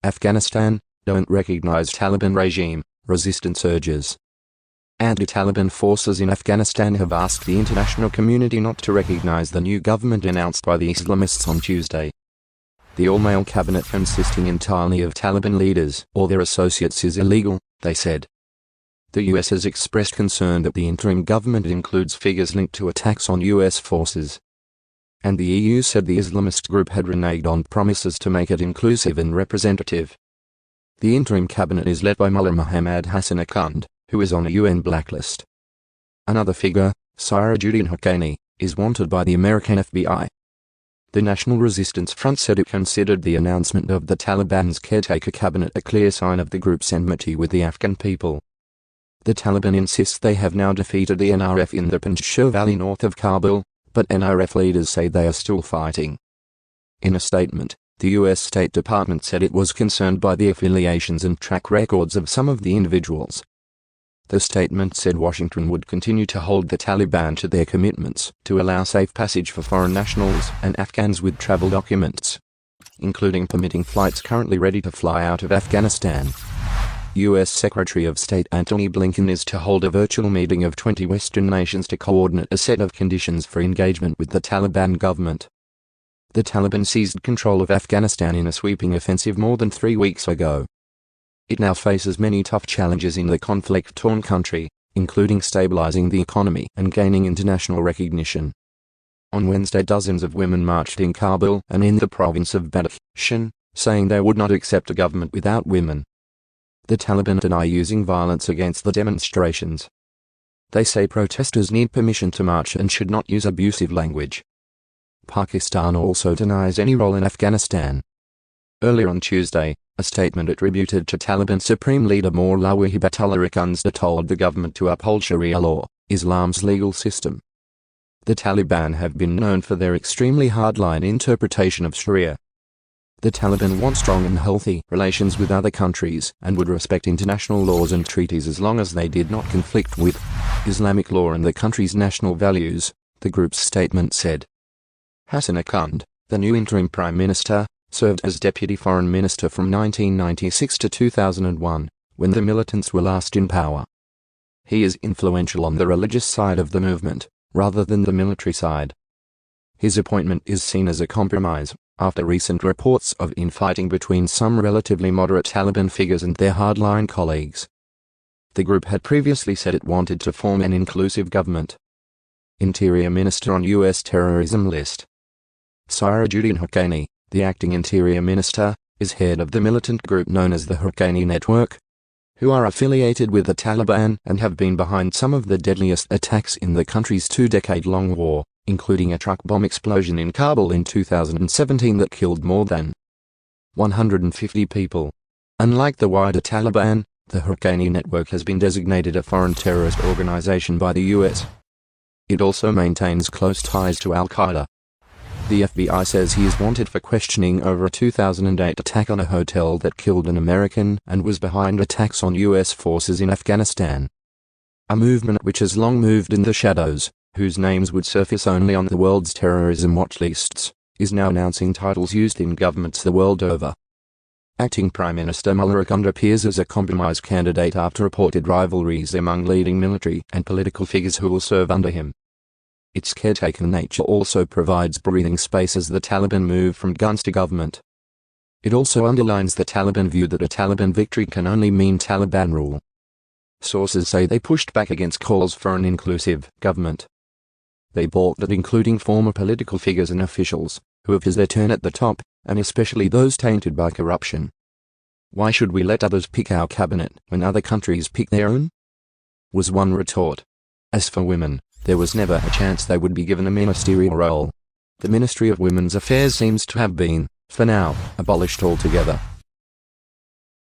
Afghanistan, don't recognize Taliban regime, resistance urges. Anti-Taliban forces in Afghanistan have asked the international community not to recognize the new government announced by the Islamists on Tuesday. The all-male cabinet consisting entirely of Taliban leaders or their associates is illegal, they said. The US has expressed concern that the interim government includes figures linked to attacks on US forces. And the EU said the Islamist group had reneged on promises to make it inclusive and representative. The interim cabinet is led by Mullah Mohammad Hassan Akhund, who is on a UN blacklist. Another figure, Sirajuddin Haqqani, is wanted by the American FBI. The National Resistance Front said it considered the announcement of the Taliban's caretaker cabinet a clear sign of the group's enmity with the Afghan people. The Taliban insists they have now defeated the NRF in the Panjshir Valley north of Kabul, but NRF leaders say they are still fighting. In a statement, the U.S. State Department said it was concerned by the affiliations and track records of some of the individuals. The statement said Washington would continue to hold the Taliban to their commitments to allow safe passage for foreign nationals and Afghans with travel documents, including permitting flights currently ready to fly out of Afghanistan. U.S. Secretary of State Antony Blinken is to hold a virtual meeting of 20 Western nations to coordinate a set of conditions for engagement with the Taliban government. The Taliban seized control of Afghanistan in a sweeping offensive more than 3 weeks ago. It now faces many tough challenges in the conflict-torn country, including stabilizing the economy and gaining international recognition. On Wednesday, dozens of women marched in Kabul and in the province of Badakhshan, saying they would not accept a government without women. The Taliban deny using violence against the demonstrations. They say protesters need permission to march and should not use abusive language. Pakistan also denies any role in Afghanistan. Earlier on Tuesday, a statement attributed to Taliban Supreme Leader Mullah Mohammad Hassan told the government to uphold Sharia law, Islam's legal system. The Taliban have been known for their extremely hardline interpretation of Sharia. The Taliban want strong and healthy relations with other countries and would respect international laws and treaties as long as they did not conflict with Islamic law and the country's national values, the group's statement said. Hassan Akhund, the new interim prime minister, served as deputy foreign minister from 1996 to 2001, when the militants were last in power. He is influential on the religious side of the movement, rather than the military side. His appointment is seen as a compromise, after recent reports of infighting between some relatively moderate Taliban figures and their hardline colleagues. The group had previously said it wanted to form an inclusive government. Interior Minister on U.S. terrorism list. Sirajuddin Haqqani, the acting Interior Minister, is head of the militant group known as the Haqqani Network, who are affiliated with the Taliban and have been behind some of the deadliest attacks in the country's 2-decade-long war, including a truck bomb explosion in Kabul in 2017 that killed more than 150 people. Unlike the wider Taliban, the Haqqani Network has been designated a foreign terrorist organization by the US. It also maintains close ties to Al-Qaeda. The FBI says he is wanted for questioning over a 2008 attack on a hotel that killed an American and was behind attacks on US forces in Afghanistan. A movement which has long moved in the shadows, whose names would surface only on the world's terrorism watch lists, is now announcing titles used in governments the world over. Acting Prime Minister Mullah Akhund appears as a compromise candidate after reported rivalries among leading military and political figures who will serve under him. Its caretaker nature also provides breathing space as the Taliban move from guns to government. It also underlines the Taliban view that a Taliban victory can only mean Taliban rule. Sources say they pushed back against calls for an inclusive government. They balked at including former political figures and officials, who have their turn at the top, and especially those tainted by corruption. Why should we let others pick our cabinet when other countries pick their own? Was one retort. As for women, there was never a chance they would be given a ministerial role. The Ministry of Women's Affairs seems to have been, for now, abolished altogether.